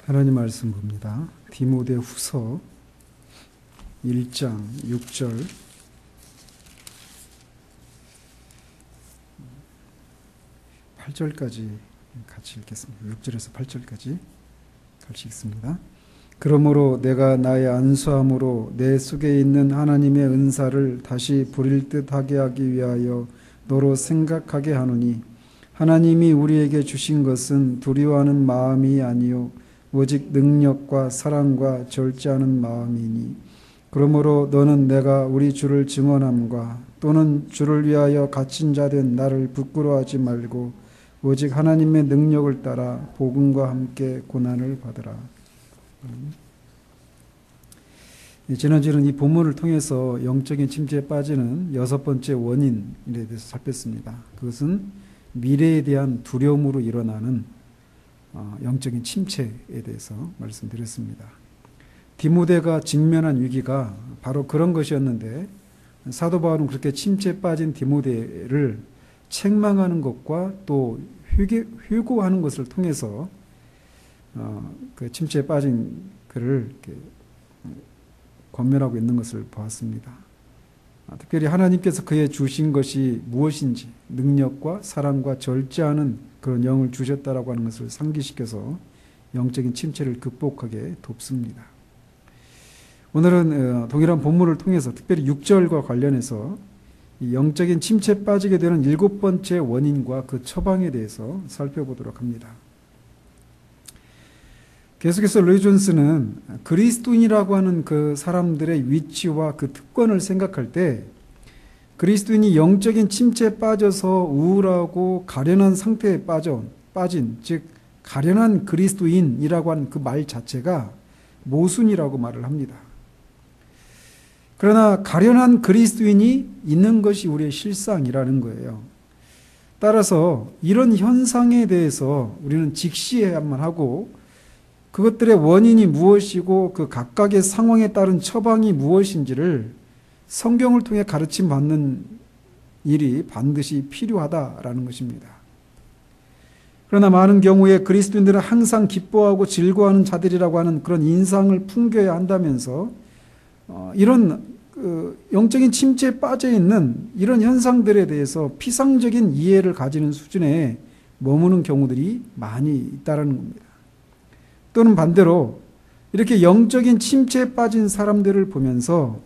하나님 말씀 봅니다. 디모데후서 1장 6절 8절까지 같이 읽겠습니다. 6절에서 8절까지 같이 읽습니다. 그러므로 내가 나의 안수함으로 내 속에 있는 하나님의 은사를 다시 부릴 듯하게 하기 위하여 너로 생각하게 하노니 하나님이 우리에게 주신 것은 두려워하는 마음이 아니요 오직 능력과 사랑과 절제하는 마음이니 그러므로 너는 내가 우리 주를 증언함과 또는 주를 위하여 갇힌 자 된 나를 부끄러워하지 말고 오직 하나님의 능력을 따라 복음과 함께 고난을 받으라. 지난주에는 이 본문을 통해서 영적인 침체에 빠지는 6번째 원인에 대해서 살폈습니다. 그것은 미래에 대한 두려움으로 일어나는 영적인 침체에 대해서 말씀드렸습니다. 디모데가 직면한 위기가 바로 그런 것이었는데 사도 바울은 그렇게 침체에 빠진 디모데를 책망하는 것과 또 휴고하는 것을 통해서 그 침체에 빠진 그를 이렇게 권면하고 있는 것을 보았습니다. 특별히 하나님께서 그에 주신 것이 무엇인지 능력과 사랑과 절제하는 그런 영을 주셨다라고 하는 것을 상기시켜서 영적인 침체를 극복하게 돕습니다. 오늘은 동일한 본문을 통해서 특별히 6절과 관련해서 이 영적인 침체에 빠지게 되는 7번째 원인과 그 처방에 대해서 살펴보도록 합니다. 계속해서 로이 존스는 그리스도인이라고 하는 그 사람들의 위치와 그 특권을 생각할 때 그리스도인이 영적인 침체에 빠져서 우울하고 가련한 상태에 빠진 즉 가련한 그리스도인이라고 하는 그 말 자체가 모순이라고 말을 합니다. 그러나 가련한 그리스도인이 있는 것이 우리의 실상이라는 거예요. 따라서 이런 현상에 대해서 우리는 직시해야만 하고 그것들의 원인이 무엇이고 그 각각의 상황에 따른 처방이 무엇인지를 성경을 통해 가르침 받는 일이 반드시 필요하다라는 것입니다. 그러나 많은 경우에 그리스도인들은 항상 기뻐하고 즐거워하는 자들이라고 하는 그런 인상을 풍겨야 한다면서 이런 영적인 침체에 빠져 있는 이런 현상들에 대해서 피상적인 이해를 가지는 수준에 머무는 경우들이 많이 있다는 겁니다. 또는 반대로 이렇게 영적인 침체에 빠진 사람들을 보면서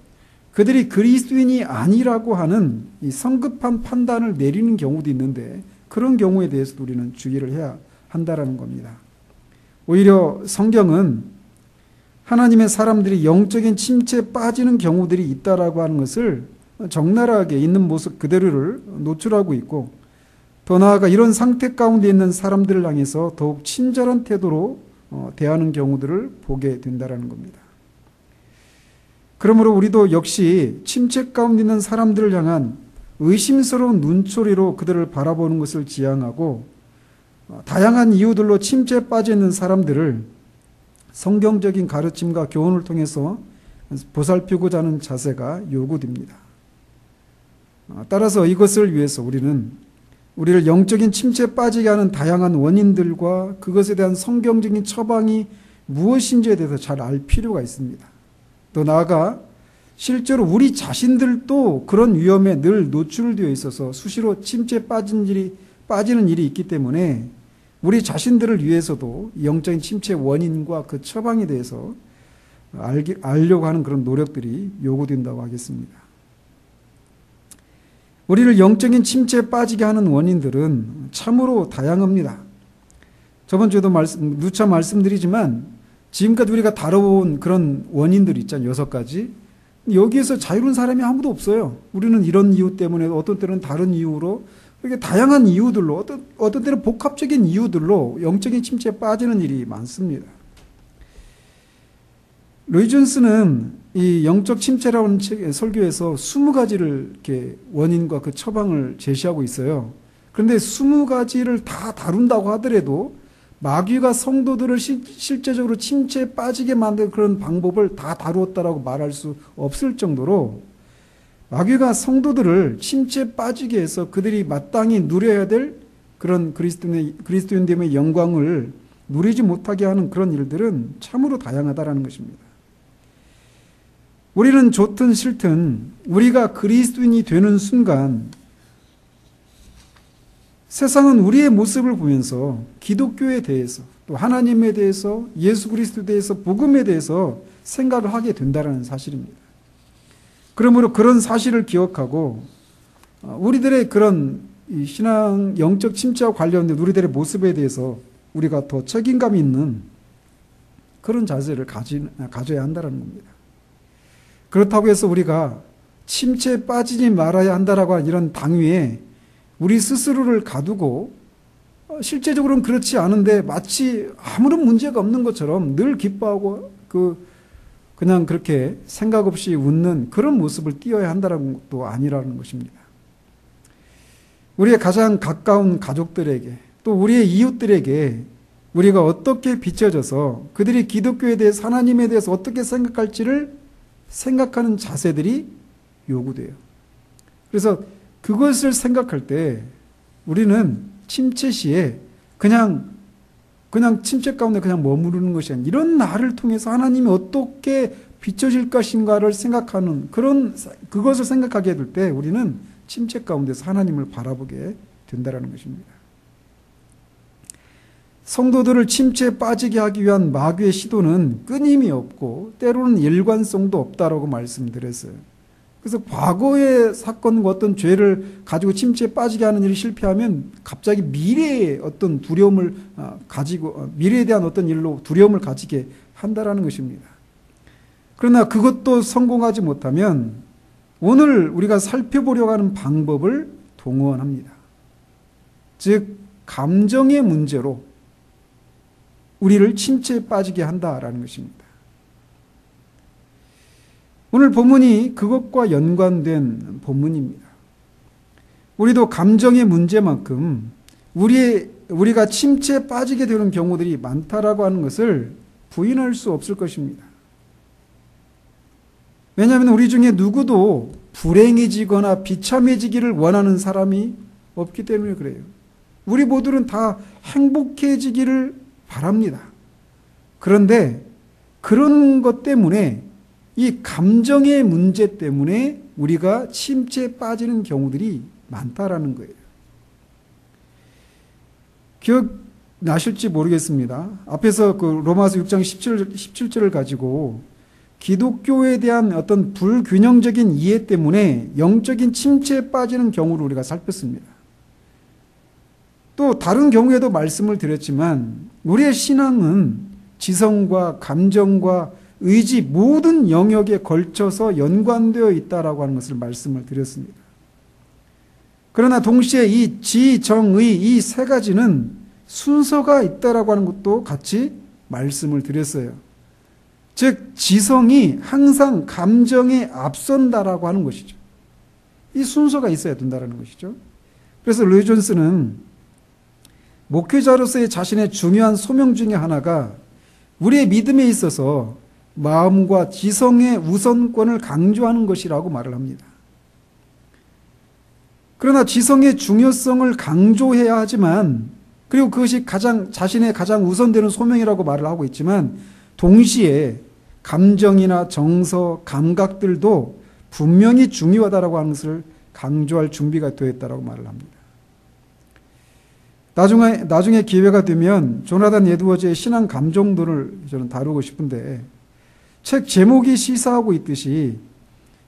그들이 그리스도인이 아니라고 하는 이 성급한 판단을 내리는 경우도 있는데 그런 경우에 대해서도 우리는 주의를 해야 한다는 겁니다. 오히려 성경은 하나님의 사람들이 영적인 침체에 빠지는 경우들이 있다라고 하는 것을 적나라하게 있는 모습 그대로를 노출하고 있고 더 나아가 이런 상태 가운데 있는 사람들을 향해서 더욱 친절한 태도로 대하는 경우들을 보게 된다는 겁니다. 그러므로 우리도 역시 침체 가운데 있는 사람들을 향한 의심스러운 눈초리로 그들을 바라보는 것을 지향하고 다양한 이유들로 침체에 빠져 있는 사람들을 성경적인 가르침과 교훈을 통해서 보살피고자 하는 자세가 요구됩니다. 따라서 이것을 위해서 우리를 영적인 침체에 빠지게 하는 다양한 원인들과 그것에 대한 성경적인 처방이 무엇인지에 대해서 잘 알 필요가 있습니다. 또 나아가 실제로 우리 자신들도 그런 위험에 늘 노출되어 있어서 수시로 침체에 빠지는 일이 있기 때문에 우리 자신들을 위해서도 영적인 침체의 원인과 그 처방에 대해서 알려고 하는 그런 노력들이 요구된다고 하겠습니다. 우리를 영적인 침체에 빠지게 하는 원인들은 참으로 다양합니다. 저번 주에도 누차 말씀드리지만 지금까지 우리가 다뤄온 그런 원인들이 있잖아요. 6가지. 여기에서 자유로운 사람이 아무도 없어요. 우리는 이런 이유 때문에 어떤 때는 다른 이유로 이렇게 다양한 이유들로 어떤 때는 복합적인 이유들로 영적인 침체에 빠지는 일이 많습니다. 로이 존스는 이 영적 침체라는 설교에서 20가지를 이렇게 원인과 그 처방을 제시하고 있어요. 그런데 20가지를 다 다룬다고 하더라도 마귀가 성도들을 실제적으로 침체에 빠지게 만든 그런 방법을 다 다루었다라고 말할 수 없을 정도로 마귀가 성도들을 침체에 빠지게 해서 그들이 마땅히 누려야 될 그런 그리스도인됨의 영광을 누리지 못하게 하는 그런 일들은 참으로 다양하다라는 것입니다. 우리는 좋든 싫든 우리가 그리스도인이 되는 순간 세상은 우리의 모습을 보면서 기독교에 대해서 또 하나님에 대해서 예수 그리스도에 대해서 복음에 대해서 생각을 하게 된다는 사실입니다. 그러므로 그런 사실을 기억하고 우리들의 그런 신앙 영적 침체와 관련된 우리들의 모습에 대해서 우리가 더 책임감 있는 그런 자세를 가져야 한다는 겁니다. 그렇다고 해서 우리가 침체에 빠지지 말아야 한다라고 하는 이런 당위에 우리 스스로를 가두고 실제적으로는 그렇지 않은데 마치 아무런 문제가 없는 것처럼 늘 기뻐하고 그냥 그렇게 생각 없이 웃는 그런 모습을 띄어야 한다는 것도 아니라는 것입니다. 우리의 가장 가까운 가족들에게 또 우리의 이웃들에게 우리가 어떻게 비춰져서 그들이 기독교에 대해서 하나님에 대해서 어떻게 생각할지를 생각하는 자세들이 요구돼요. 그래서 그것을 생각할 때 우리는 침체 시에 그냥 침체 가운데 그냥 머무르는 것이 아니라 이런 나를 통해서 하나님이 어떻게 비춰질 것인가를 생각하는 그것을 생각하게 될 때 우리는 침체 가운데서 하나님을 바라보게 된다는 것입니다. 성도들을 침체에 빠지게 하기 위한 마귀의 시도는 끊임이 없고 때로는 일관성도 없다라고 말씀드렸어요. 그래서 과거의 사건과 어떤 죄를 가지고 침체에 빠지게 하는 일이 실패하면 갑자기 미래의 어떤 두려움을 가지고 미래에 대한 어떤 일로 두려움을 가지게 한다라는 것입니다. 그러나 그것도 성공하지 못하면 오늘 우리가 살펴보려고 하는 방법을 동원합니다. 즉 감정의 문제로 우리를 침체에 빠지게 한다라는 것입니다. 오늘 본문이 그것과 연관된 본문입니다. 우리도 감정의 문제만큼 우리가 침체에 빠지게 되는 경우들이 많다라고 하는 것을 부인할 수 없을 것입니다. 왜냐하면 우리 중에 누구도 불행해지거나 비참해지기를 원하는 사람이 없기 때문에 그래요. 우리 모두는 다 행복해지기를 바랍니다. 그런데 그런 것 때문에 이 감정의 문제 때문에 우리가 침체에 빠지는 경우들이 많다라는 거예요. 기억나실지 모르겠습니다. 앞에서 그 로마서 6장 17절을 가지고 기독교에 대한 어떤 불균형적인 이해 때문에 영적인 침체에 빠지는 경우를 우리가 살폈습니다. 또 다른 경우에도 말씀을 드렸지만 우리의 신앙은 지성과 감정과 의지 모든 영역에 걸쳐서 연관되어 있다라고 하는 것을 말씀을 드렸습니다. 그러나 동시에 이 지, 정, 의 이 세 가지는 순서가 있다라고 하는 것도 같이 말씀을 드렸어요. 즉 지성이 항상 감정에 앞선다라고 하는 것이죠. 이 순서가 있어야 된다라는 것이죠. 그래서 로이 존스는 목회자로서의 자신의 중요한 소명 중에 하나가 우리의 믿음에 있어서 마음과 지성의 우선권을 강조하는 것이라고 말을 합니다. 그러나 지성의 중요성을 강조해야 하지만 그리고 그것이 자신의 가장 우선되는 소명이라고 말을 하고 있지만 동시에 감정이나 정서, 감각들도 분명히 중요하다라고 하는 것을 강조할 준비가 되어 있다라고 말을 합니다. 나중에 기회가 되면 조나단 에드워즈의 신앙 감정도를 저는 다루고 싶은데 책 제목이 시사하고 있듯이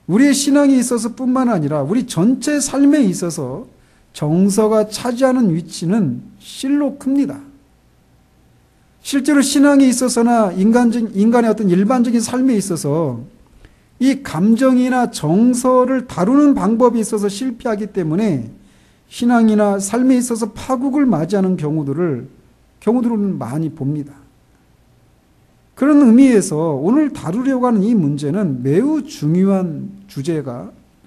우리의 신앙에 있어서 뿐만 아니라 우리 전체 삶에 있어서 정서가 차지하는 위치는 실로 큽니다. 실제로 신앙에 있어서나 인간의 어떤 일반적인 삶에 있어서 이 감정이나 정서를 다루는 방법이 있어서 실패하기 때문에 신앙이나 삶에 있어서 파국을 맞이하는 경우들은 많이 봅니다. 그런 의미에서 오늘 다루려고 하는 이 문제는 매우 중요한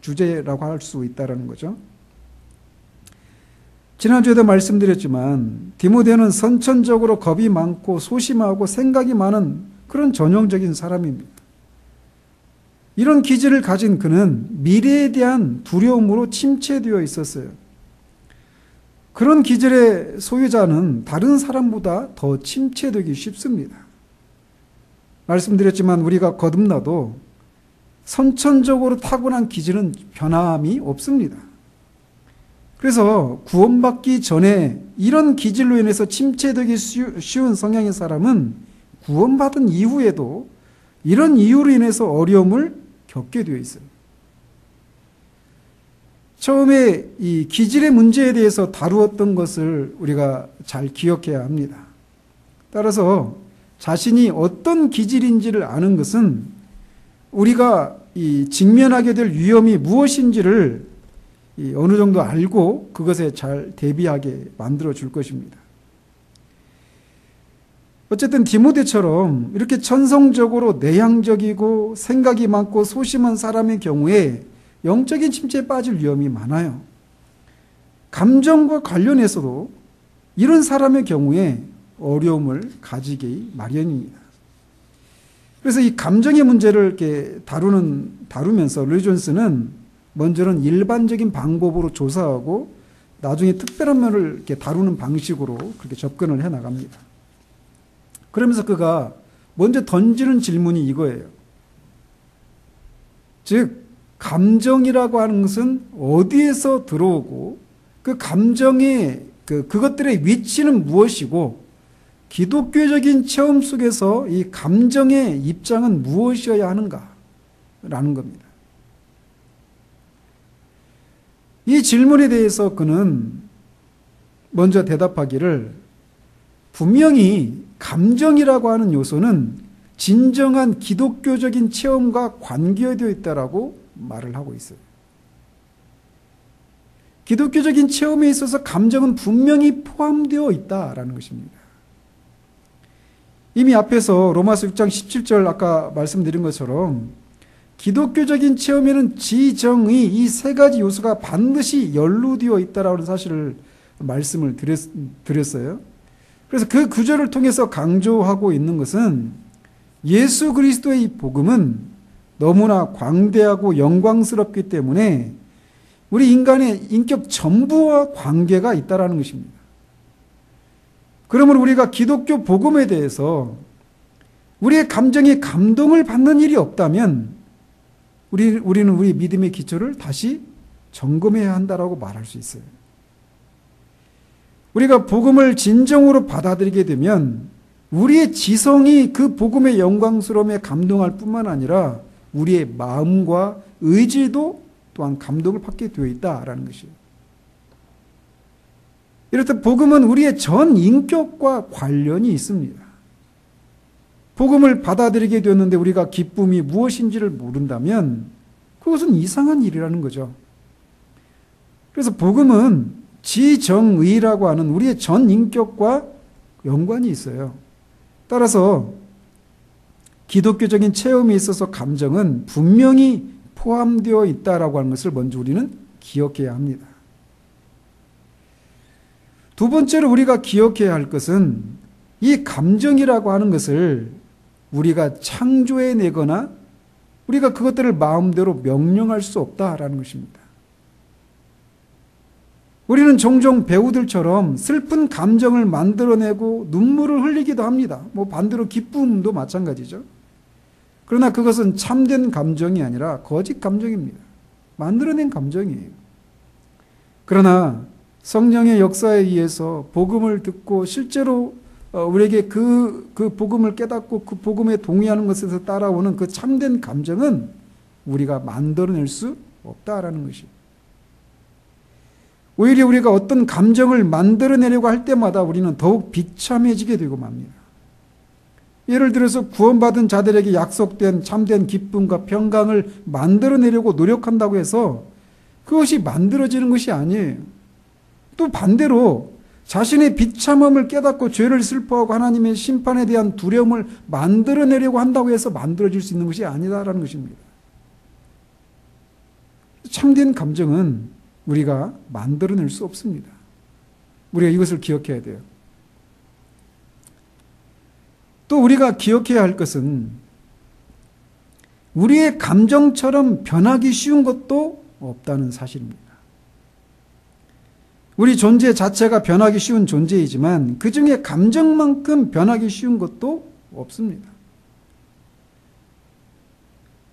주제라고 할 수 있다는 거죠. 지난주에도 말씀드렸지만 디모데는 선천적으로 겁이 많고 소심하고 생각이 많은 그런 전형적인 사람입니다. 이런 기질을 가진 그는 미래에 대한 두려움으로 침체되어 있었어요. 그런 기질의 소유자는 다른 사람보다 더 침체되기 쉽습니다. 말씀드렸지만 우리가 거듭나도 선천적으로 타고난 기질은 변함이 없습니다. 그래서 구원받기 전에 이런 기질로 인해서 침체되기 쉬운 성향의 사람은 구원받은 이후에도 이런 이유로 인해서 어려움을 겪게 되어 있어요. 처음에 이 기질의 문제에 대해서 다루었던 것을 우리가 잘 기억해야 합니다. 따라서 자신이 어떤 기질인지를 아는 것은 우리가 이 직면하게 될 위험이 무엇인지를 어느 정도 알고 그것에 잘 대비하게 만들어 줄 것입니다. 어쨌든 디모데처럼 이렇게 천성적으로 내향적이고 생각이 많고 소심한 사람의 경우에 영적인 침체에 빠질 위험이 많아요. 감정과 관련해서도 이런 사람의 경우에 어려움을 가지기 마련입니다. 그래서 이 감정의 문제를 이렇게 다루면서 로이 존스는 먼저는 일반적인 방법으로 조사하고 나중에 특별한 면을 이렇게 다루는 방식으로 그렇게 접근을 해 나갑니다. 그러면서 그가 먼저 던지는 질문이 이거예요. 즉, 감정이라고 하는 것은 어디에서 들어오고 그 감정의 그것들의 위치는 무엇이고 기독교적인 체험 속에서 이 감정의 입장은 무엇이어야 하는가라는 겁니다. 이 질문에 대해서 그는 먼저 대답하기를 분명히 감정이라고 하는 요소는 진정한 기독교적인 체험과 관계되어 있다라고 말을 하고 있어요. 기독교적인 체험에 있어서 감정은 분명히 포함되어 있다라는 것입니다. 이미 앞에서 로마서 6장 17절 아까 말씀드린 것처럼 기독교적인 체험에는 지정의 이 세 가지 요소가 반드시 연루되어 있다라는 사실을 말씀을 드렸어요. 그래서 그 구절을 통해서 강조하고 있는 것은 예수 그리스도의 이 복음은 너무나 광대하고 영광스럽기 때문에 우리 인간의 인격 전부와 관계가 있다라는 것입니다. 그러면 우리가 기독교 복음에 대해서 우리의 감정이 감동을 받는 일이 없다면 우리는 우리 믿음의 기초를 다시 점검해야 한다라고 말할 수 있어요. 우리가 복음을 진정으로 받아들이게 되면 우리의 지성이 그 복음의 영광스러움에 감동할 뿐만 아니라 우리의 마음과 의지도 또한 감동을 받게 되어 있다라는 것이에요. 이렇듯 복음은 우리의 전 인격과 관련이 있습니다. 복음을 받아들이게 되었는데 우리가 기쁨이 무엇인지를 모른다면 그것은 이상한 일이라는 거죠. 그래서 복음은 지정의라고 하는 우리의 전 인격과 연관이 있어요. 따라서 기독교적인 체험에 있어서 감정은 분명히 포함되어 있다라고 하는 것을 먼저 우리는 기억해야 합니다. 두 번째로 우리가 기억해야 할 것은 이 감정이라고 하는 것을 우리가 창조해내거나 우리가 그것들을 마음대로 명령할 수 없다라는 것입니다. 우리는 종종 배우들처럼 슬픈 감정을 만들어내고 눈물을 흘리기도 합니다. 반대로 기쁨도 마찬가지죠. 그러나 그것은 참된 감정이 아니라 거짓 감정입니다. 만들어낸 감정이에요. 그러나 성령의 역사에 의해서 복음을 듣고 실제로 우리에게 그 복음을 깨닫고 그 복음에 동의하는 것에서 따라오는 그 참된 감정은 우리가 만들어낼 수 없다라는 것이에요. 오히려 우리가 어떤 감정을 만들어내려고 할 때마다 우리는 더욱 비참해지게 되고 맙니다. 예를 들어서 구원받은 자들에게 약속된 참된 기쁨과 평강을 만들어내려고 노력한다고 해서 그것이 만들어지는 것이 아니에요. 또 반대로 자신의 비참함을 깨닫고 죄를 슬퍼하고 하나님의 심판에 대한 두려움을 만들어내려고 한다고 해서 만들어질 수 있는 것이 아니다라는 것입니다. 참된 감정은 우리가 만들어낼 수 없습니다. 우리가 이것을 기억해야 돼요. 또 우리가 기억해야 할 것은 우리의 감정처럼 변하기 쉬운 것도 없다는 사실입니다. 우리 존재 자체가 변하기 쉬운 존재이지만 그 중에 감정만큼 변하기 쉬운 것도 없습니다.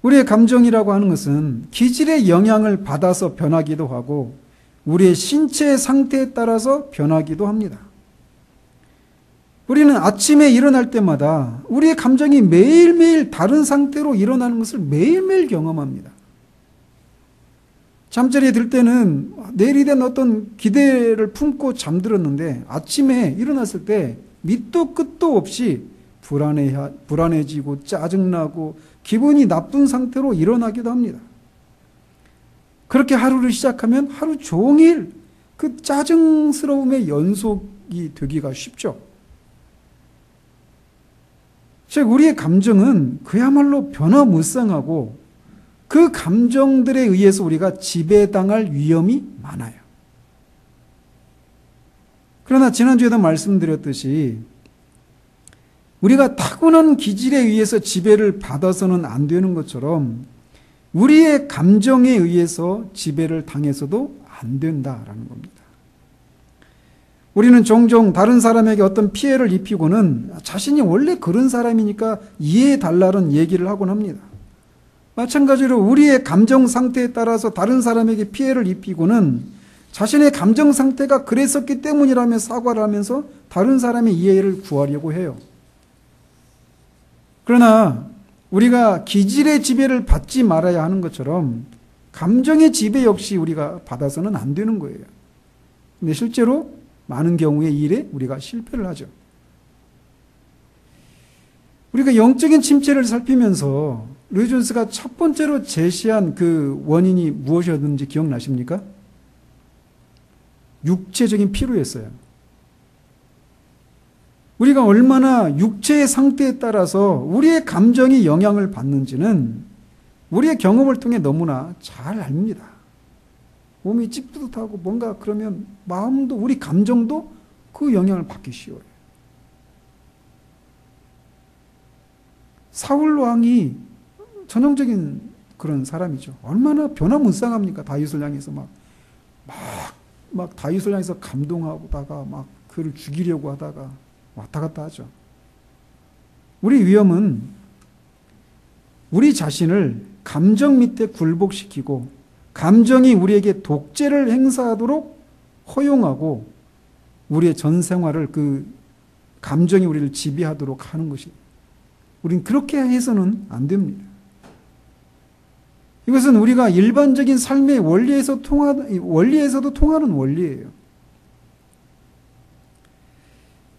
우리의 감정이라고 하는 것은 기질의 영향을 받아서 변하기도 하고 우리의 신체의 상태에 따라서 변하기도 합니다. 우리는 아침에 일어날 때마다 우리의 감정이 매일매일 다른 상태로 일어나는 것을 매일매일 경험합니다. 잠자리에 들 때는 내일에 대한 어떤 기대를 품고 잠들었는데 아침에 일어났을 때 밑도 끝도 없이 불안해지고 짜증나고 기분이 나쁜 상태로 일어나기도 합니다. 그렇게 하루를 시작하면 하루 종일 그 짜증스러움의 연속이 되기가 쉽죠. 즉 우리의 감정은 그야말로 변화무쌍하고 그 감정들에 의해서 우리가 지배당할 위험이 많아요. 그러나 지난주에도 말씀드렸듯이 우리가 타고난 기질에 의해서 지배를 받아서는 안 되는 것처럼 우리의 감정에 의해서 지배를 당해서도 안 된다라는 겁니다. 우리는 종종 다른 사람에게 어떤 피해를 입히고는 자신이 원래 그런 사람이니까 이해해달라는 얘기를 하곤 합니다. 마찬가지로 우리의 감정 상태에 따라서 다른 사람에게 피해를 입히고는 자신의 감정 상태가 그랬었기 때문이라며 사과를 하면서 다른 사람의 이해를 구하려고 해요. 그러나 우리가 기질의 지배를 받지 말아야 하는 것처럼 감정의 지배 역시 우리가 받아서는 안 되는 거예요. 근데 실제로 많은 경우의 일에 우리가 실패를 하죠. 우리가 영적인 침체를 살피면서 로이 존스가 첫 번째로 제시한 그 원인이 무엇이었는지 기억나십니까? 육체적인 피로였어요. 우리가 얼마나 육체의 상태에 따라서 우리의 감정이 영향을 받는지는 우리의 경험을 통해 너무나 잘 압니다. 몸이 찌뿌듯하고 뭔가 그러면 마음도 우리 감정도 그 영향을 받기 쉬워요. 사울 왕이 전형적인 그런 사람이죠. 얼마나 변화무쌍합니까? 다윗을 향해서 막 다윗을 향해서 감동하다가 막 그를 죽이려고 하다가 왔다 갔다 하죠. 우리 위험은 우리 자신을 감정 밑에 굴복시키고 감정이 우리에게 독재를 행사하도록 허용하고 우리의 전 생활을 그 감정이 우리를 지배하도록 하는 것이 우린 그렇게 해서는 안 됩니다. 이것은 우리가 일반적인 삶의 원리에서도 통하는 원리예요.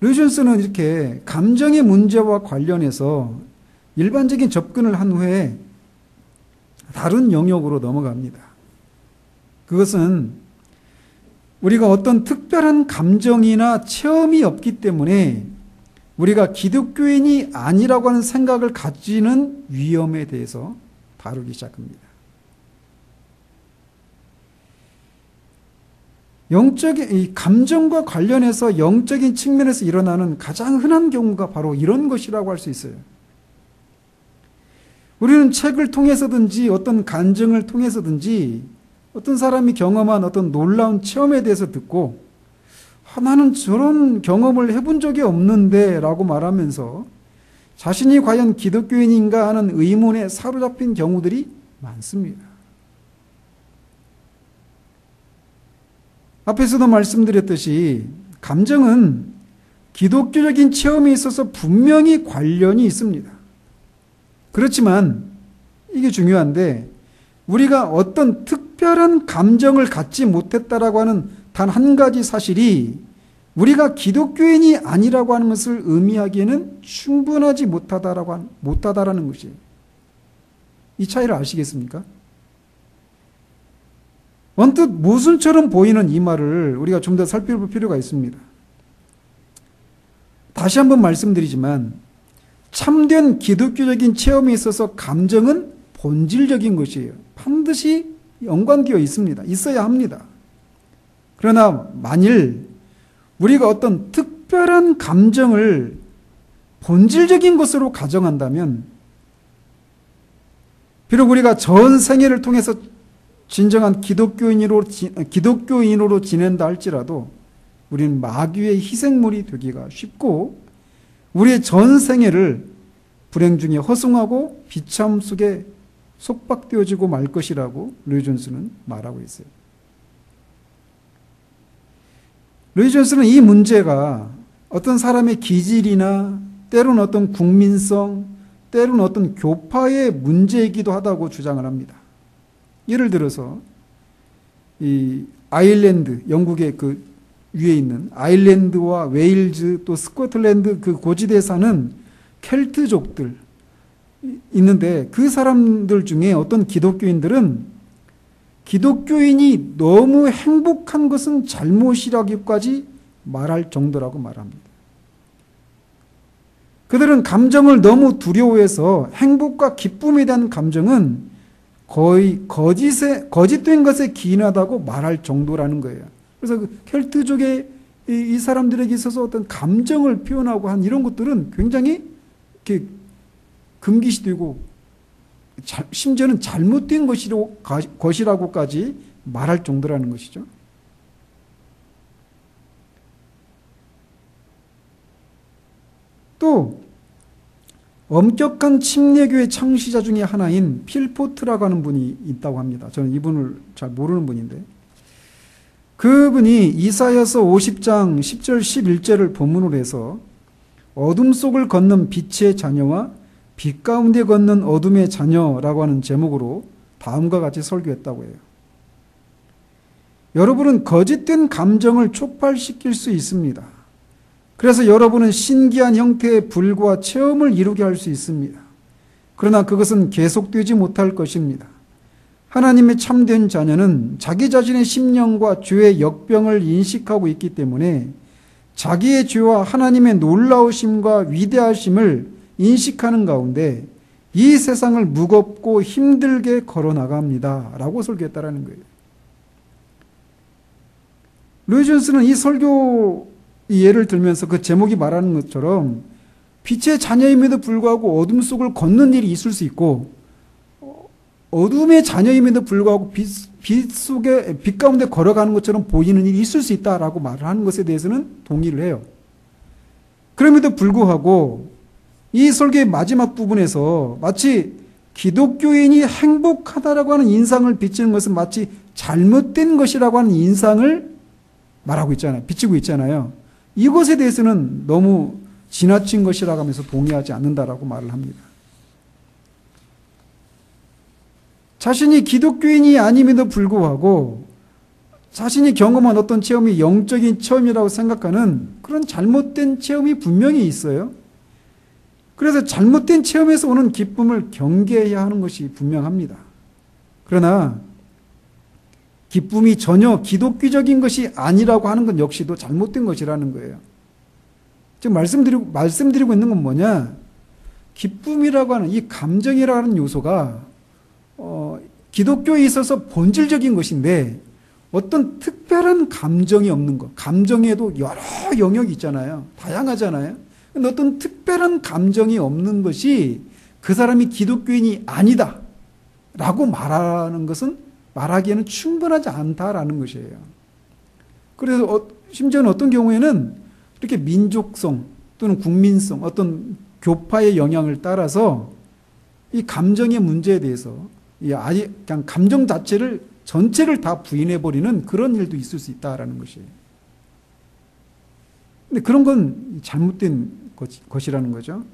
로이 존스는 이렇게 감정의 문제와 관련해서 일반적인 접근을 한 후에 다른 영역으로 넘어갑니다. 그것은 우리가 어떤 특별한 감정이나 체험이 없기 때문에 우리가 기독교인이 아니라고 하는 생각을 가지는 위험에 대해서 다루기 시작합니다. 이 감정과 관련해서 영적인 측면에서 일어나는 가장 흔한 경우가 바로 이런 것이라고 할 수 있어요. 우리는 책을 통해서든지 어떤 간증을 통해서든지 어떤 사람이 경험한 어떤 놀라운 체험에 대해서 듣고 나는 저런 경험을 해본 적이 없는데 라고 말하면서 자신이 과연 기독교인인가 하는 의문에 사로잡힌 경우들이 많습니다. 앞에서도 말씀드렸듯이 감정은 기독교적인 체험에 있어서 분명히 관련이 있습니다. 그렇지만 이게 중요한데 우리가 어떤 특별한 감정을 갖지 못했다라고 하는 단 한 가지 사실이 우리가 기독교인이 아니라고 하는 것을 의미하기에는 충분하지 못하다라는 것이 이 차이를 아시겠습니까? 언뜻 모순처럼 보이는 이 말을 우리가 좀 더 살펴볼 필요가 있습니다. 다시 한번 말씀드리지만 참된 기독교적인 체험에 있어서 감정은 본질적인 것이에요. 반드시 연관되어 있습니다. 있어야 합니다. 그러나 만일 우리가 어떤 특별한 감정을 본질적인 것으로 가정한다면 비록 우리가 전 생애를 통해서 진정한 기독교인으로 지낸다 할지라도 우리는 마귀의 희생물이 되기가 쉽고 우리의 전 생애를 불행 중에 허송하고 비참 속에 속박되어지고 말 것이라고 루이 존스는 말하고 있어요. 루이 존스는 이 문제가 어떤 사람의 기질이나 때로는 어떤 국민성, 때로는 어떤 교파의 문제이기도 하다고 주장을 합니다. 예를 들어서 이 아일랜드, 영국의 그 위에 있는 아일랜드와 웨일즈 또 스코틀랜드 그 고지대에 사는 켈트족들 있는데 그 사람들 중에 어떤 기독교인들은 기독교인이 너무 행복한 것은 잘못이라기까지 말할 정도라고 말합니다. 그들은 감정을 너무 두려워해서 행복과 기쁨에 대한 감정은 거의 거짓된 것에 기인하다고 말할 정도라는 거예요. 그래서 그 켈트족의 이 사람들에게 있어서 어떤 감정을 표현하고 한 이런 것들은 굉장히 이렇게 금기시되고 심지어는 잘못된 것이라고까지 말할 정도라는 것이죠. 또 엄격한 침례교의 창시자 중에 하나인 필포트라고 하는 분이 있다고 합니다. 저는 이분을 잘 모르는 분인데 그분이 이사야서 50장 10절 11절을 본문으로 해서 어둠 속을 걷는 빛의 자녀와 빛 가운데 걷는 어둠의 자녀라고 하는 제목으로 다음과 같이 설교했다고 해요. 여러분은 거짓된 감정을 촉발시킬 수 있습니다. 그래서 여러분은 신기한 형태의 불과 체험을 이루게 할 수 있습니다. 그러나 그것은 계속되지 못할 것입니다. 하나님의 참된 자녀는 자기 자신의 심령과 죄의 역병을 인식하고 있기 때문에 자기의 죄와 하나님의 놀라우심과 위대하심을 인식하는 가운데 이 세상을 무겁고 힘들게 걸어나갑니다. 라고 설교했다라는 거예요. 루이 존스는 이 설교 예를 들면서 그 제목이 말하는 것처럼 빛의 자녀임에도 불구하고 어둠 속을 걷는 일이 있을 수 있고 어둠의 자녀임에도 불구하고 빛 가운데 걸어가는 것처럼 보이는 일이 있을 수 있다라고 말을 하는 것에 대해서는 동의를 해요. 그럼에도 불구하고 이 설교의 마지막 부분에서 마치 기독교인이 행복하다라고 하는 인상을 비치는 것은 마치 잘못된 것이라고 하는 인상을 말하고 있잖아요. 비치고 있잖아요. 이것에 대해서는 너무 지나친 것이라고 하면서 동의하지 않는다라고 말을 합니다. 자신이 기독교인이 아님에도 불구하고 자신이 경험한 어떤 체험이 영적인 체험이라고 생각하는 그런 잘못된 체험이 분명히 있어요. 그래서 잘못된 체험에서 오는 기쁨을 경계해야 하는 것이 분명합니다. 그러나 기쁨이 전혀 기독교적인 것이 아니라고 하는 것 역시도 잘못된 것이라는 거예요. 지금 말씀드리고 있는 건 뭐냐? 기쁨이라고 하는 이 감정이라고 하는 요소가 기독교에 있어서 본질적인 것인데 어떤 특별한 감정이 없는 것. 감정에도 여러 영역이 있잖아요. 다양하잖아요. 근데 어떤 특별한 감정이 없는 것이 그 사람이 기독교인이 아니다 라고 말하는 것은 말하기에는 충분하지 않다라는 것이에요. 그래서 심지어는 어떤 경우에는 이렇게 민족성 또는 국민성, 어떤 교파의 영향을 따라서 이 감정의 문제에 대해서 아예 그냥 감정 전체를 다 부인해버리는 그런 일도 있을 수 있다라는 것이에요. 근데 그런 건 잘못된 것이라는 거죠.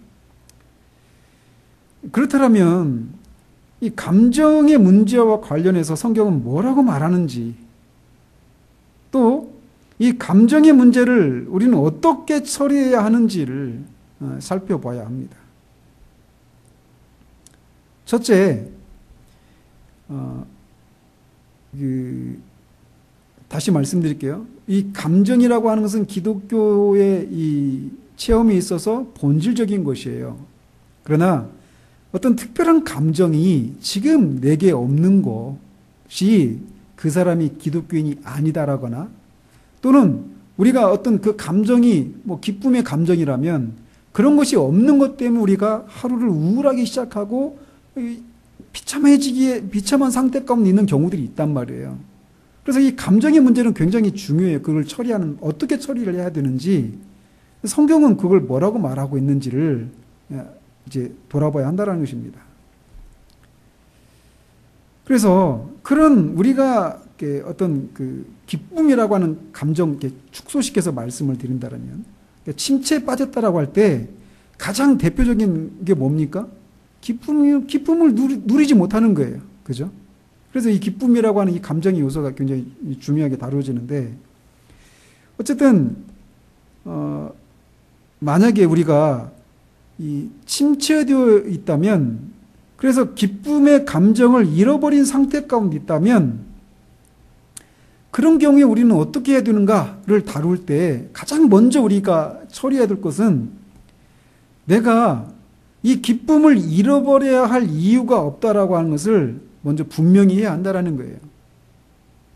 그렇다면 이 감정의 문제와 관련해서 성경은 뭐라고 말하는지 또 이 감정의 문제를 우리는 어떻게 처리해야 하는지를 살펴봐야 합니다. 첫째, 다시 말씀드릴게요. 이 감정이라고 하는 것은 기독교의 이 체험에 있어서 본질적인 것이에요. 그러나 어떤 특별한 감정이 지금 내게 없는 것이 그 사람이 기독교인이 아니다라거나 또는 우리가 어떤 그 감정이 기쁨의 감정이라면 그런 것이 없는 것 때문에 우리가 하루를 우울하게 시작하고 비참한 상태 가운데 있는 경우들이 있단 말이에요. 그래서 이 감정의 문제는 굉장히 중요해요. 그걸 어떻게 처리를 해야 되는지, 성경은 그걸 뭐라고 말하고 있는지를 이제 돌아봐야 한다는 것입니다. 그래서 그런 우리가 어떤 그 기쁨이라고 하는 감정 축소시켜서 말씀을 드린다면, 침체에 빠졌다라고 할 때 가장 대표적인 게 뭡니까? 기쁨을 누리지 못하는 거예요. 그죠? 그래서 이 기쁨이라고 하는 이 감정의 요소가 굉장히 중요하게 다뤄지는데, 어쨌든 만약에 우리가 이 침체되어 있다면, 그래서 기쁨의 감정을 잃어버린 상태 가운데 있다면, 그런 경우에 우리는 어떻게 해야 되는가를 다룰 때 가장 먼저 우리가 처리해야 될 것은, 내가 이 기쁨을 잃어버려야 할 이유가 없다라고 하는 것을 먼저 분명히 해야 한다라는 거예요.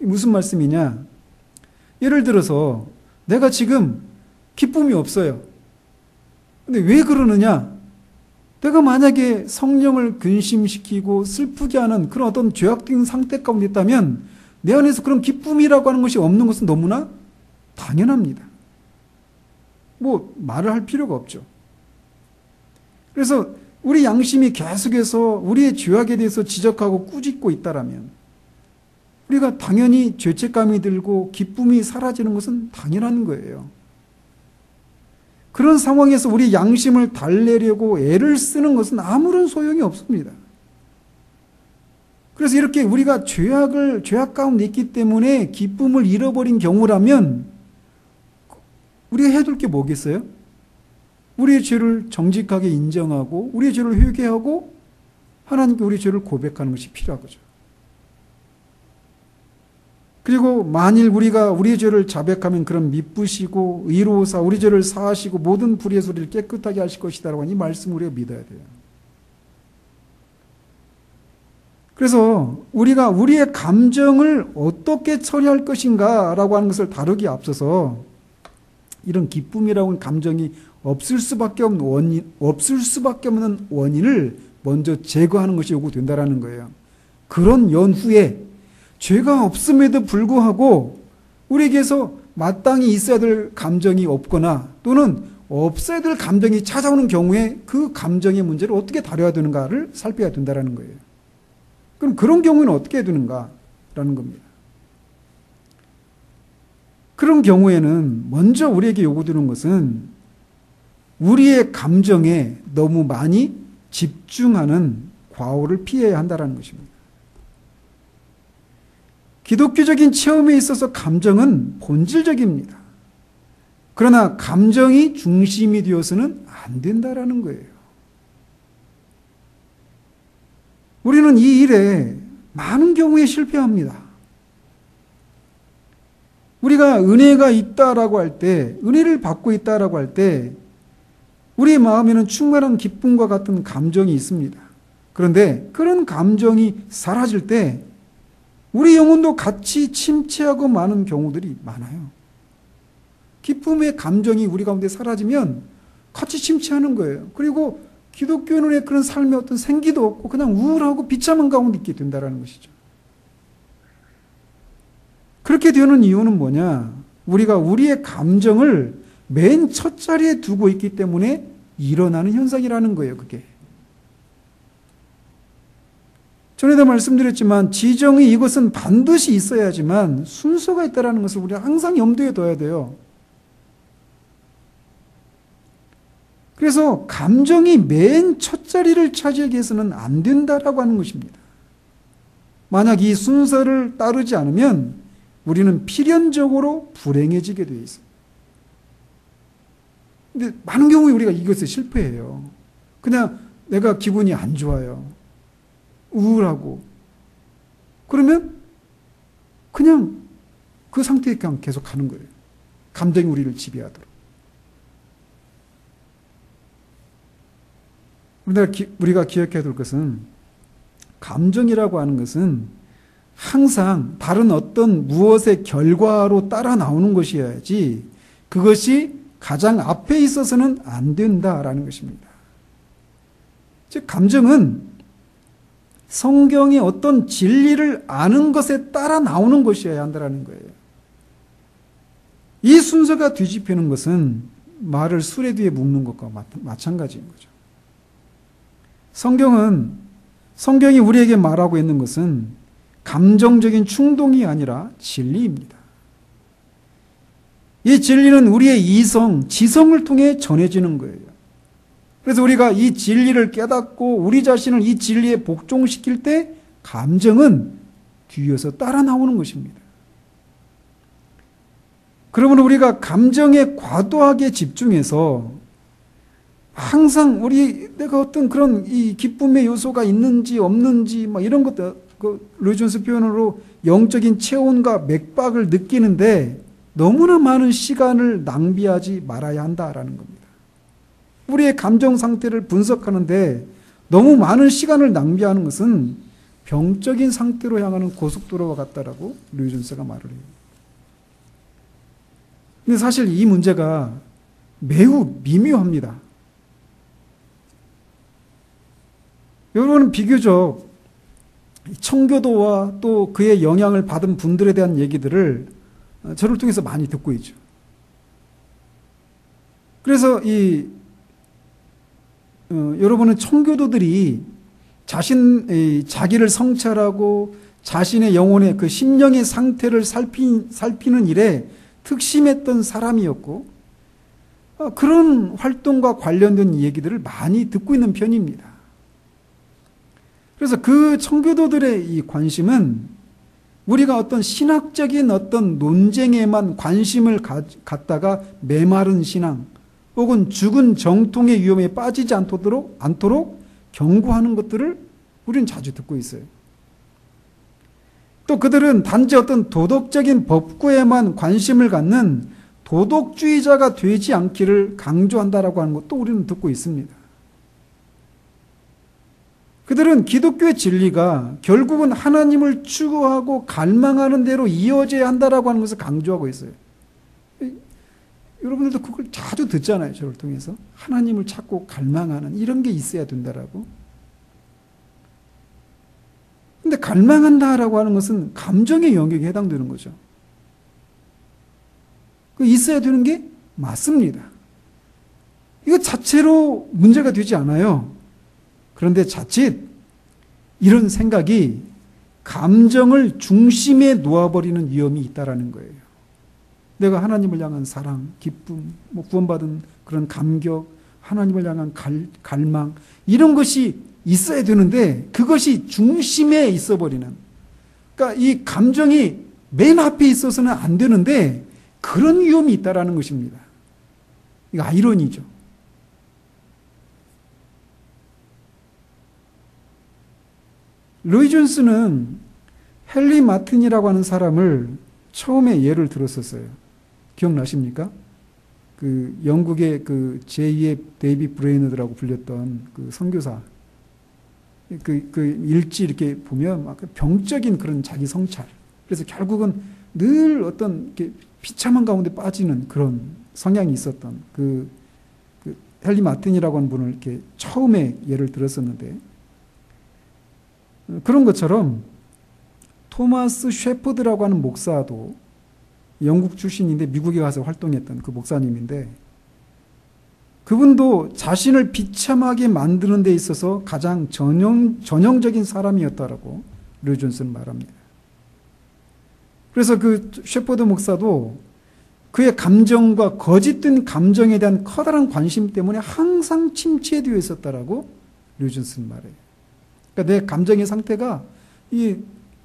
무슨 말씀이냐? 예를 들어서 내가 지금 기쁨이 없어요. 근데 왜 그러느냐? 내가 만약에 성령을 근심시키고 슬프게 하는 그런 어떤 죄악된 상태 가운데 있다면 내 안에서 그런 기쁨이라고 하는 것이 없는 것은 너무나 당연합니다. 뭐 말을 할 필요가 없죠. 그래서 우리 양심이 계속해서 우리의 죄악에 대해서 지적하고 꾸짖고 있다라면 우리가 당연히 죄책감이 들고 기쁨이 사라지는 것은 당연한 거예요. 그런 상황에서 우리 양심을 달래려고 애를 쓰는 것은 아무런 소용이 없습니다. 그래서 이렇게 우리가 죄악 가운데 있기 때문에 기쁨을 잃어버린 경우라면 우리가 해야 될 게 뭐겠어요? 우리의 죄를 정직하게 인정하고 우리의 죄를 회개하고 하나님께 우리의 죄를 고백하는 것이 필요하죠. 그리고 만일 우리가 우리의 죄를 자백하면 그럼 미쁘시고 의로우사 우리 죄를 사하시고 모든 불의의 소리를 깨끗하게 하실 것이다라고 하니 이 말씀을 우리가 믿어야 돼요. 그래서 우리가 우리의 감정을 어떻게 처리할 것인가라고 하는 것을 다루기에 앞서서 이런 기쁨이라고 하는 감정이 없을 수밖에 없는 원인을 먼저 제거하는 것이 요구된다라는 거예요. 그런 연후에 죄가 없음에도 불구하고 우리에게서 마땅히 있어야 될 감정이 없거나 또는 없어야 될 감정이 찾아오는 경우에 그 감정의 문제를 어떻게 다뤄야 되는가를 살펴야 된다는 거예요. 그럼 그런 경우에는 어떻게 해야 되는가라는 겁니다. 그런 경우에는 먼저 우리에게 요구되는 것은 우리의 감정에 너무 많이 집중하는 과오를 피해야 한다는 것입니다. 기독교적인 체험에 있어서 감정은 본질적입니다. 그러나 감정이 중심이 되어서는 안 된다라는 거예요. 우리는 이 일에 많은 경우에 실패합니다. 우리가 은혜가 있다라고 할 때, 은혜를 받고 있다라고 할 때, 우리 마음에는 충만한 기쁨과 같은 감정이 있습니다. 그런데 그런 감정이 사라질 때, 우리 영혼도 같이 침체하고 마는 경우들이 많아요. 기쁨의 감정이 우리 가운데 사라지면 같이 침체하는 거예요. 그리고 기독교인의 그런 삶의 어떤 생기도 없고 그냥 우울하고 비참한 가운데 있게 된다는 것이죠. 그렇게 되는 이유는 뭐냐? 우리가 우리의 감정을 맨 첫 자리에 두고 있기 때문에 일어나는 현상이라는 거예요, 그게. 전에도 말씀드렸지만 지정의 이것은 반드시 있어야지만 순서가 있다는 것을 우리가 항상 염두에 둬야 돼요. 그래서 감정이 맨 첫 자리를 차지하기 위해서는 안 된다라고 하는 것입니다. 만약 이 순서를 따르지 않으면 우리는 필연적으로 불행해지게 되어 있습니다. 근데 많은 경우에 우리가 이것에 실패해요. 그냥 내가 기분이 안 좋아요. 우울하고. 그러면 그냥 그 상태에 그냥 계속 가는 거예요. 감정이 우리를 지배하도록. 우리가 기억해야 될 것은 감정이라고 하는 것은 항상 다른 어떤 무엇의 결과로 따라 나오는 것이어야지 그것이 가장 앞에 있어서는 안 된다라는 것입니다. 즉 감정은 성경의 어떤 진리를 아는 것에 따라 나오는 것이어야 한다는 거예요. 이 순서가 뒤집히는 것은 말을 수레 뒤에 묶는 것과 마찬가지인 거죠. 성경이 우리에게 말하고 있는 것은 감정적인 충동이 아니라 진리입니다. 이 진리는 우리의 이성, 지성을 통해 전해지는 거예요. 그래서 우리가 이 진리를 깨닫고 우리 자신을 이 진리에 복종시킬 때 감정은 뒤에서 따라 나오는 것입니다. 그러면 우리가 감정에 과도하게 집중해서 항상 내가 어떤 그런 이 기쁨의 요소가 있는지 없는지 이런 것들, 로이 존스 표현으로 영적인 체온과 맥박을 느끼는데 너무나 많은 시간을 낭비하지 말아야 한다라는 겁니다. 우리의 감정 상태를 분석하는데 너무 많은 시간을 낭비하는 것은 병적인 상태로 향하는 고속도로와 같다라고 로이 존스가 말을 해요. 근데 사실 이 문제가 매우 미묘합니다. 여러분은 비교적 청교도와 또 그의 영향을 받은 분들에 대한 얘기들을 저를 통해서 많이 듣고 있죠. 그래서 여러분은 청교도들이 자기를 성찰하고 자신의 영혼의 그 심령의 상태를 살피는 일에 특심했던 사람이었고, 그런 활동과 관련된 얘기들을 많이 듣고 있는 편입니다. 그래서 그 청교도들의 이 관심은 우리가 어떤 신학적인 어떤 논쟁에만 관심을 갖다가 메마른 신앙, 혹은 죽은 정통의 위험에 빠지지 않도록 경고하는 것들을 우리는 자주 듣고 있어요. 또 그들은 단지 어떤 도덕적인 법구에만 관심을 갖는 도덕주의자가 되지 않기를 강조한다라고 하는 것도 우리는 듣고 있습니다. 그들은 기독교의 진리가 결국은 하나님을 추구하고 갈망하는 대로 이어져야 한다라고 하는 것을 강조하고 있어요. 여러분들도 그걸 자주 듣잖아요. 저를 통해서. 하나님을 찾고 갈망하는 이런 게 있어야 된다라고. 근데 갈망한다라고 하는 것은 감정의 영역에 해당되는 거죠. 그 있어야 되는 게 맞습니다. 이거 자체로 문제가 되지 않아요. 그런데 자칫 이런 생각이 감정을 중심에 놓아버리는 위험이 있다라는 거예요. 내가 하나님을 향한 사랑, 기쁨, 구원받은 그런 감격, 하나님을 향한 갈망, 이런 것이 있어야 되는데 그것이 중심에 있어버리는, 그러니까 이 감정이 맨 앞에 있어서는 안 되는데 그런 위험이 있다라는 것입니다. 이거 아이러니죠. 로이 존스는 헨리 마틴이라고 하는 사람을 처음에 예를 들었었어요. 기억나십니까? 그 영국의 그 제2의 데이비 브레이너드라고 불렸던 그 선교사. 그 일지 이렇게 보면 막 병적인 그런 자기 성찰. 그래서 결국은 늘 어떤 이렇게 비참한 가운데 빠지는 그런 성향이 있었던 그 헨리 마틴이라고 하는 분을 이렇게 처음에 예를 들었었는데, 그런 것처럼 토마스 셰퍼드라고 하는 목사도 영국 출신인데 미국에 가서 활동했던 그 목사님인데, 그분도 자신을 비참하게 만드는 데 있어서 가장 전형적인 사람이었다라고 로이 존스는 말합니다. 그래서 그 셰퍼드 목사도 그의 감정과 거짓된 감정에 대한 커다란 관심 때문에 항상 침체되어 있었다라고 로이 존스는 말해요. 그러니까 내 감정의 상태가 이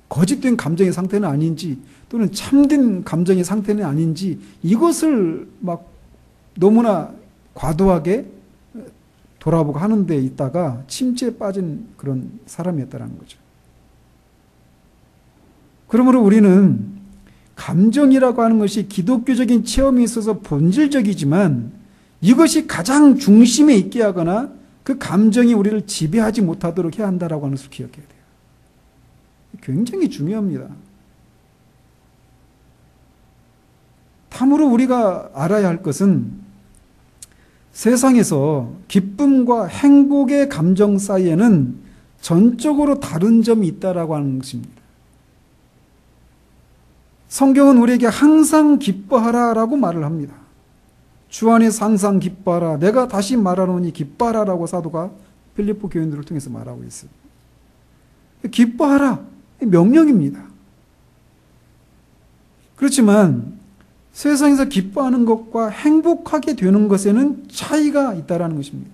거짓된 감정의 상태는 아닌지 또는 참된 감정의 상태는 아닌지 이것을 막 너무나 과도하게 돌아보고 하는 데 있다가 침체에 빠진 그런 사람이었다는 거죠. 그러므로 우리는 감정이라고 하는 것이 기독교적인 체험에 있어서 본질적이지만 이것이 가장 중심에 있게 하거나 그 감정이 우리를 지배하지 못하도록 해야 한다라고 하는 것을 기억해야 돼요. 굉장히 중요합니다. 참으로 우리가 알아야 할 것은 세상에서 기쁨과 행복의 감정 사이에는 전적으로 다른 점이 있다라고 하는 것입니다. 성경은 우리에게 항상 기뻐하라라고 말을 합니다. 주 안에서 항상 기뻐하라. 내가 다시 말하노니 기뻐하라라고 사도가 필리포 교인들을 통해서 말하고 있어요. 기뻐하라. 명령입니다. 그렇지만 세상에서 기뻐하는 것과 행복하게 되는 것에는 차이가 있다라는 것입니다.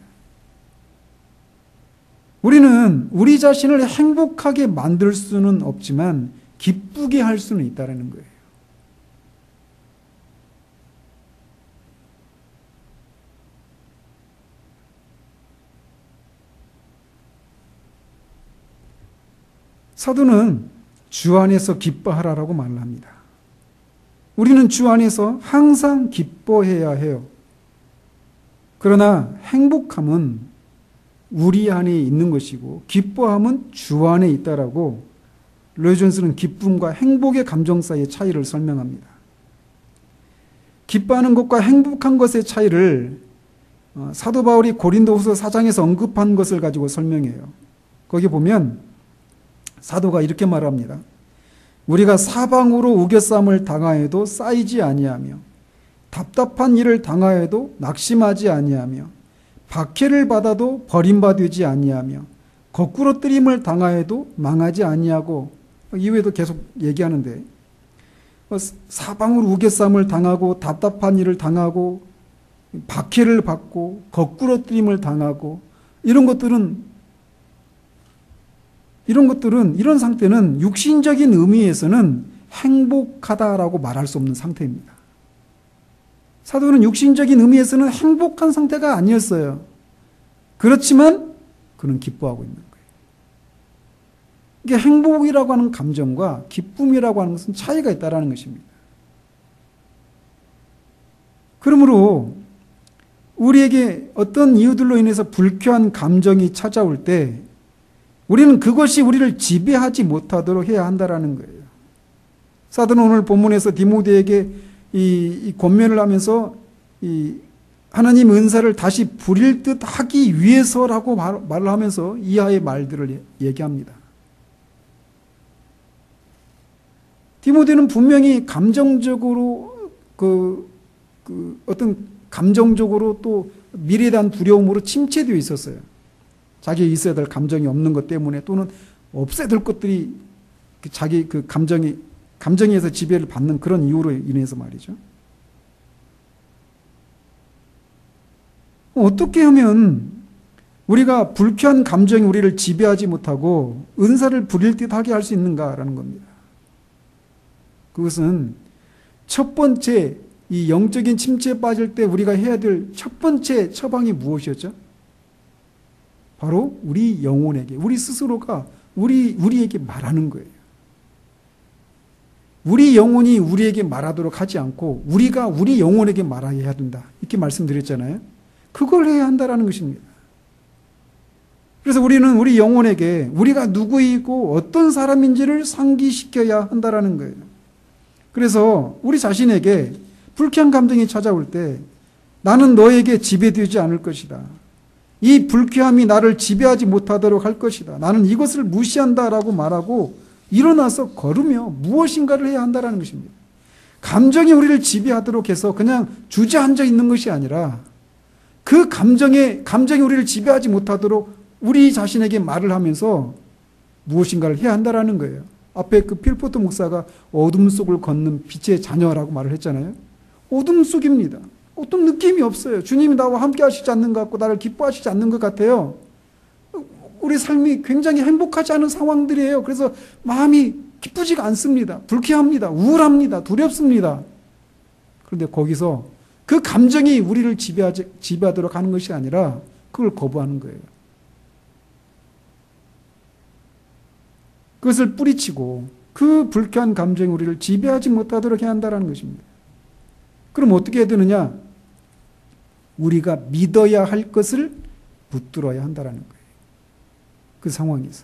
우리는 우리 자신을 행복하게 만들 수는 없지만 기쁘게 할 수는 있다라는 거예요. 사도는 주 안에서 기뻐하라라고 말을 합니다. 우리는 주 안에서 항상 기뻐해야 해요. 그러나 행복함은 우리 안에 있는 것이고 기뻐함은 주 안에 있다라고 로이 존스는 기쁨과 행복의 감정 사이의 차이를 설명합니다. 기뻐하는 것과 행복한 것의 차이를 사도 바울이 고린도후서 4장에서 언급한 것을 가지고 설명해요. 거기 보면 사도가 이렇게 말합니다. 우리가 사방으로 우겨쌈을 당하여도 쌓이지 아니하며 답답한 일을 당하여도 낙심하지 아니하며 박해를 받아도 버림받지 아니하며 거꾸로 뜨림을 당하여도 망하지 아니하고 이후에도 계속 얘기하는데 사방으로 우겨쌈을 당하고 답답한 일을 당하고 박해를 받고 거꾸로 뜨림을 당하고 이런 이런 상태는 육신적인 의미에서는 행복하다라고 말할 수 없는 상태입니다. 사도는 육신적인 의미에서는 행복한 상태가 아니었어요. 그렇지만 그는 기뻐하고 있는 거예요. 이게 행복이라고 하는 감정과 기쁨이라고 하는 것은 차이가 있다는 것입니다. 그러므로 우리에게 어떤 이유들로 인해서 불쾌한 감정이 찾아올 때 우리는 그것이 우리를 지배하지 못하도록 해야 한다는 거예요. 사도는 오늘 본문에서 디모데에게 이 권면을 하면서 이 하나님 은사를 다시 부릴 듯 하기 위해서라고 말을 하면서 이하의 말들을 얘기합니다. 디모데는 분명히 감정적으로 어떤 감정적으로 또 미래에 대한 두려움으로 침체되어 있었어요. 자기에 있어야 될 감정이 없는 것 때문에 또는 없애야 될 것들이 자기 그 감정에서 지배를 받는 그런 이유로 인해서 말이죠. 어떻게 하면 우리가 불쾌한 감정이 우리를 지배하지 못하고 은사를 부릴 듯 하게 할 수 있는가라는 겁니다. 그것은 첫 번째 이 영적인 침체에 빠질 때 우리가 해야 될 첫 번째 처방이 무엇이었죠? 바로 우리 영혼에게, 우리 스스로가 우리에게 말하는 거예요. 우리 영혼이 우리에게 말하도록 하지 않고 우리가 우리 영혼에게 말해야 된다. 이렇게 말씀드렸잖아요. 그걸 해야 한다는 것입니다. 그래서 우리는 우리 영혼에게 우리가 누구이고 어떤 사람인지를 상기시켜야 한다는 거예요. 그래서 우리 자신에게 불쾌한 감정이 찾아올 때 나는 너에게 지배되지 않을 것이다. 이 불쾌함이 나를 지배하지 못하도록 할 것이다. 나는 이것을 무시한다라고 말하고 일어나서 걸으며 무엇인가를 해야 한다는 것입니다. 감정이 우리를 지배하도록 해서 그냥 주저앉아 있는 것이 아니라 그 감정이 우리를 지배하지 못하도록 우리 자신에게 말을 하면서 무엇인가를 해야 한다는 거예요. 앞에 그 필포트 목사가 어둠 속을 걷는 빛의 자녀라고 말을 했잖아요. 어둠 속입니다. 어떤 느낌이 없어요. 주님이 나와 함께 하시지 않는 것 같고 나를 기뻐하시지 않는 것 같아요. 우리 삶이 굉장히 행복하지 않은 상황들이에요. 그래서 마음이 기쁘지가 않습니다. 불쾌합니다. 우울합니다. 두렵습니다. 그런데 거기서 그 감정이 우리를 지배하도록 하는 것이 아니라 그걸 거부하는 거예요. 그것을 뿌리치고 그 불쾌한 감정이 우리를 지배하지 못하도록 해야 한다는 것입니다. 그럼 어떻게 해야 되느냐? 우리가 믿어야 할 것을 붙들어야 한다는 거예요. 그 상황에서.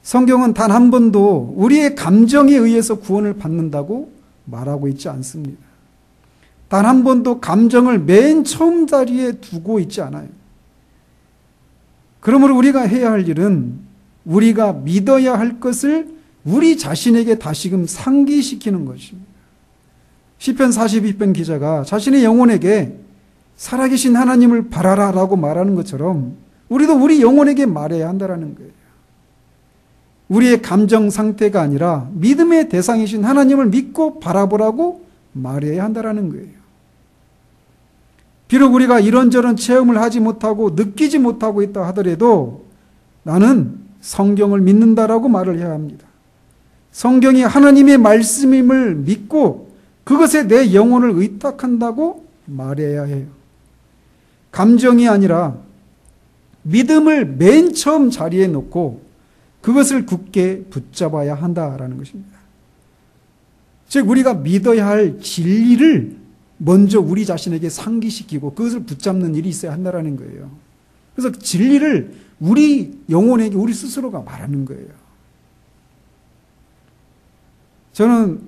성경은 단 한 번도 우리의 감정에 의해서 구원을 받는다고 말하고 있지 않습니다. 단 한 번도 감정을 맨 처음 자리에 두고 있지 않아요. 그러므로 우리가 해야 할 일은 우리가 믿어야 할 것을 우리 자신에게 다시금 상기시키는 것입니다. 시편 42편 기자가 자신의 영혼에게 살아계신 하나님을 바라라 라고 말하는 것처럼 우리도 우리 영혼에게 말해야 한다는 거예요. 우리의 감정 상태가 아니라 믿음의 대상이신 하나님을 믿고 바라보라고 말해야 한다는 거예요. 비록 우리가 이런저런 체험을 하지 못하고 느끼지 못하고 있다 하더라도 나는 성경을 믿는다라고 말을 해야 합니다. 성경이 하나님의 말씀임을 믿고 그것에 내 영혼을 의탁한다고 말해야 해요. 감정이 아니라 믿음을 맨 처음 자리에 놓고 그것을 굳게 붙잡아야 한다라는 것입니다. 즉 우리가 믿어야 할 진리를 먼저 우리 자신에게 상기시키고 그것을 붙잡는 일이 있어야 한다는 거예요. 그래서 진리를 우리 영혼에게 우리 스스로가 말하는 거예요. 저는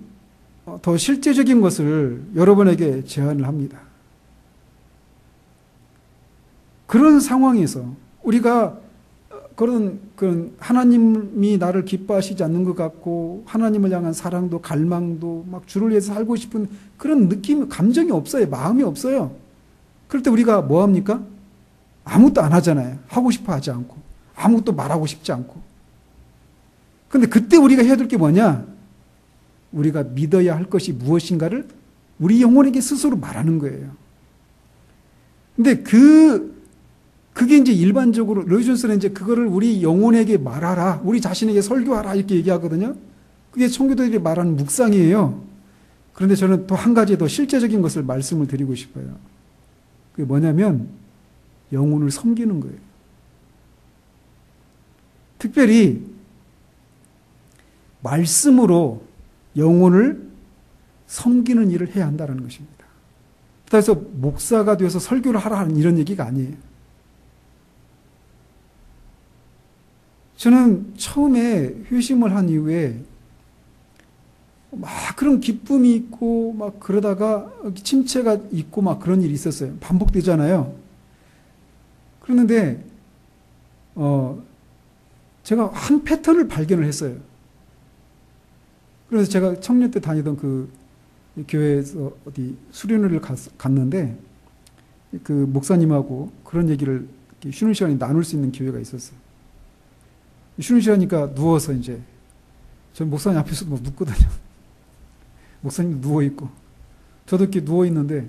더 실제적인 것을 여러분에게 제안을 합니다. 그런 상황에서 우리가 그런 하나님이 나를 기뻐하시지 않는 것 같고 하나님을 향한 사랑도 갈망도 막 주를 위해서 살고 싶은 그런 느낌, 감정이 없어요. 마음이 없어요. 그럴 때 우리가 뭐 합니까? 아무것도 안 하잖아요. 하고 싶어 하지 않고 아무것도 말하고 싶지 않고. 그런데 그때 우리가 해야 될 게 뭐냐? 우리가 믿어야 할 것이 무엇인가를 우리 영혼에게 스스로 말하는 거예요. 근데 그게 이제 일반적으로 로이존스는 이제 그거를 우리 영혼에게 말하라, 우리 자신에게 설교하라 이렇게 얘기하거든요. 그게 청교도들이 말하는 묵상이에요. 그런데 저는 또 한 가지 더 실제적인 것을 말씀을 드리고 싶어요. 그게 뭐냐면 영혼을 섬기는 거예요. 특별히 말씀으로 영혼을 섬기는 일을 해야 한다는 것입니다. 그래서 목사가 되어서 설교를 하라 하는 이런 얘기가 아니에요. 저는 처음에 회심을 한 이후에 막 그런 기쁨이 있고 막 그러다가 침체가 있고 막 그런 일이 있었어요. 반복되잖아요. 그런데 제가 한 패턴을 발견을 했어요. 그래서 제가 청년 때 다니던 그 교회에서 어디 수련회를 갔는데 그 목사님하고 그런 얘기를 쉬는 시간에 나눌 수 있는 기회가 있었어요. 쉬는 시간이니까 누워서 이제 전 목사님 앞에서 뭐 눕거든요. 목사님 누워 있고 저도 이렇게 누워 있는데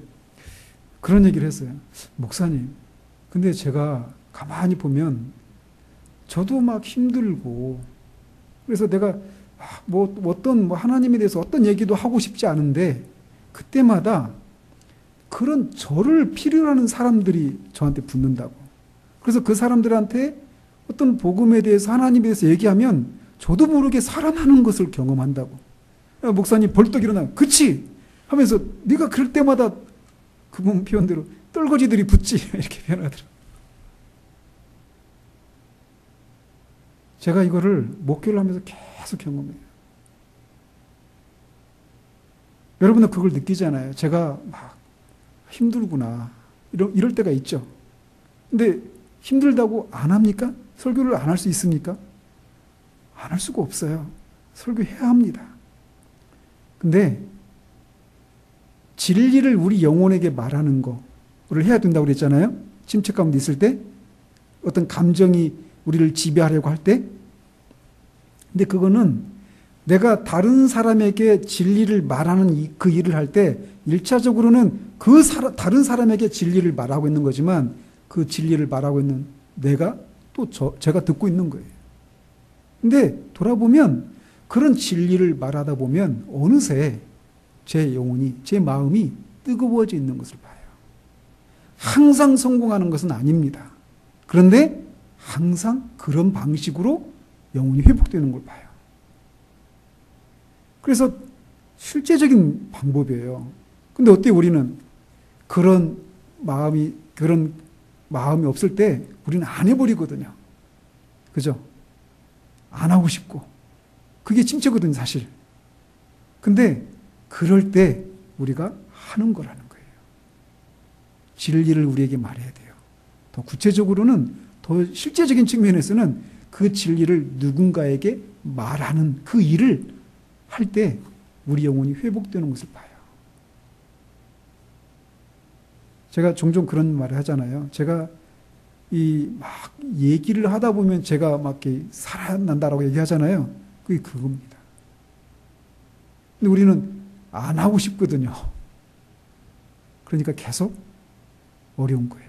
그런 얘기를 했어요. 목사님, 근데 제가 가만히 보면 저도 막 힘들고 그래서 내가 어떤 하나님에 대해서 어떤 얘기도 하고 싶지 않은데 그때마다 그런 저를 필요로 하는 사람들이 저한테 붙는다고. 그래서 그 사람들한테 어떤 복음에 대해서 하나님에 대해서 얘기하면 저도 모르게 살아나는 것을 경험한다고. 목사님 벌떡 일어나 그치? 하면서 네가 그럴 때마다 그분 표현대로 떨거지들이 붙지 이렇게 표현하더라고요. 제가 이거를 목회를 하면서 계속 경험해요. 여러분은 그걸 느끼잖아요. 제가 막 힘들구나 이럴 때가 있죠. 근데 힘들다고 안 합니까? 설교를 안 할 수 있습니까? 안 할 수가 없어요. 설교해야 합니다. 근데 진리를 우리 영혼에게 말하는 거를 해야 된다고 그랬잖아요. 침체 가운데 있을 때 어떤 감정이 우리를 지배하려고 할 때. 근데 그거는 내가 다른 사람에게 진리를 말하는 그 일을 할 때 1차적으로는 다른 사람에게 진리를 말하고 있는 거지만 그 진리를 말하고 있는 내가 또 제가 듣고 있는 거예요. 근데 돌아보면 그런 진리를 말하다 보면 어느새 제 영혼이, 제 마음이 뜨거워져 있는 것을 봐요. 항상 성공하는 것은 아닙니다. 그런데 항상 그런 방식으로 영혼이 회복되는 걸 봐요. 그래서 실제적인 방법이에요. 근데 어때 우리는 그런 마음이 없을 때 우리는 안 해버리거든요. 그죠? 안 하고 싶고. 그게 침체거든요, 사실. 근데 그럴 때 우리가 하는 거라는 거예요. 진리를 우리에게 말해야 돼요. 더 구체적으로는 더 실제적인 측면에서는 그 진리를 누군가에게 말하는 그 일을 할 때 우리 영혼이 회복되는 것을 봐요. 제가 종종 그런 말을 하잖아요. 제가 막 얘기를 하다 보면 제가 막 이렇게 살아난다라고 얘기하잖아요. 그게 그겁니다. 근데 우리는 안 하고 싶거든요. 그러니까 계속 어려운 거예요.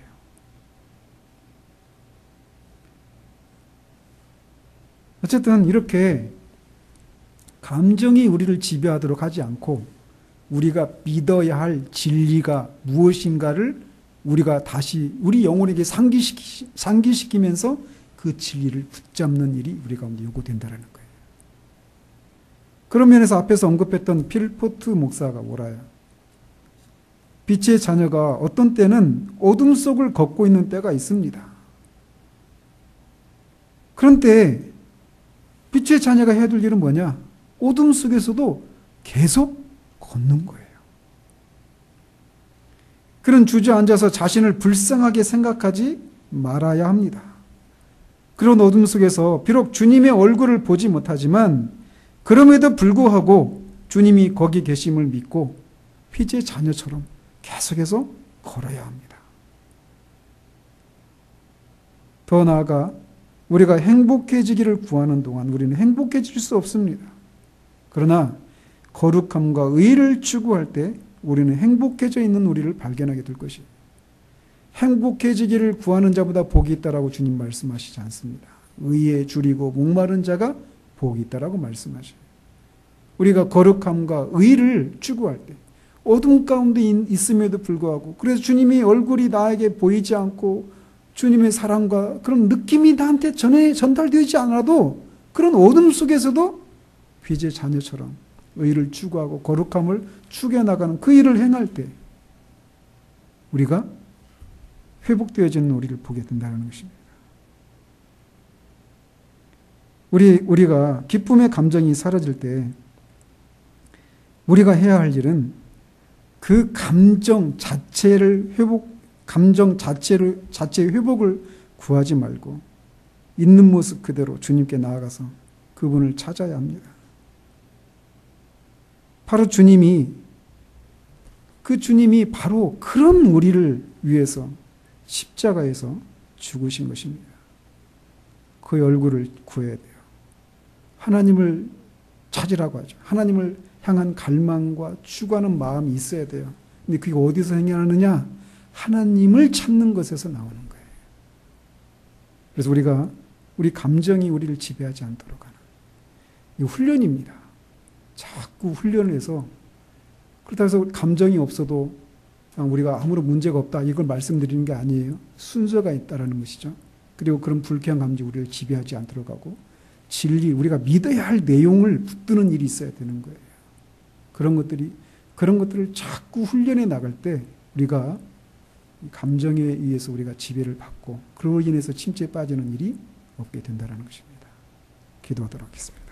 어쨌든 이렇게 감정이 우리를 지배하도록 하지 않고 우리가 믿어야 할 진리가 무엇인가를 우리가 다시 우리 영혼에게 상기시키면서 그 진리를 붙잡는 일이 우리 가운데 요구된다는 거예요. 그런 면에서 앞에서 언급했던 필포트 목사가 뭐라요? 빛의 자녀가 어떤 때는 어둠 속을 걷고 있는 때가 있습니다. 그런 때 빛의 자녀가 해야 될 일은 뭐냐? 어둠 속에서도 계속 걷는 거예요. 그런 주저앉아서 자신을 불쌍하게 생각하지 말아야 합니다. 그런 어둠 속에서 비록 주님의 얼굴을 보지 못하지만 그럼에도 불구하고 주님이 거기 계심을 믿고 빛의 자녀처럼 계속해서 걸어야 합니다. 더 나아가 우리가 행복해지기를 구하는 동안 우리는 행복해질 수 없습니다. 그러나 거룩함과 의를 추구할 때 우리는 행복해져 있는 우리를 발견하게 될 것이에요. 행복해지기를 구하는 자보다 복이 있다라고 주님 말씀하시지 않습니다. 의에 줄이고 목마른 자가 복이 있다라고 말씀하셔요. 우리가 거룩함과 의를 추구할 때 어둠 가운데 있음에도 불구하고 그래서 주님이 얼굴이 나에게 보이지 않고 주님의 사랑과 그런 느낌이 나한테 전달되지 않아도 그런 어둠 속에서도 빛의 자녀처럼 의를 추구하고 거룩함을 추구해나가는 그 일을 행할 때 우리가 회복되어지는 우리를 보게 된다는 것입니다. 우리가 기쁨의 감정이 사라질 때 우리가 해야 할 일은 그 감정 자체의 회복을 구하지 말고 있는 모습 그대로 주님께 나아가서 그분을 찾아야 합니다. 바로 주님이 바로 그런 우리를 위해서 십자가에서 죽으신 것입니다. 그의 얼굴을 구해야 돼요. 하나님을 찾으라고 하죠. 하나님을 향한 갈망과 추구하는 마음이 있어야 돼요. 근데 그게 어디서 생겨나느냐? 하나님을 찾는 것에서 나오는 거예요. 그래서 우리 감정이 우리를 지배하지 않도록 하는 이 훈련입니다. 자꾸 훈련을 해서 그렇다고 해서 감정이 없어도 우리가 아무런 문제가 없다 이걸 말씀드리는 게 아니에요. 순서가 있다라는 것이죠. 그리고 그런 불쾌한 감정이 우리를 지배하지 않도록 하고 진리, 우리가 믿어야 할 내용을 붙드는 일이 있어야 되는 거예요. 그런 것들을 자꾸 훈련해 나갈 때 우리가 감정에 의해서 우리가 지배를 받고 그로 인해서 침체에 빠지는 일이 없게 된다는 것입니다. 기도하도록 하겠습니다.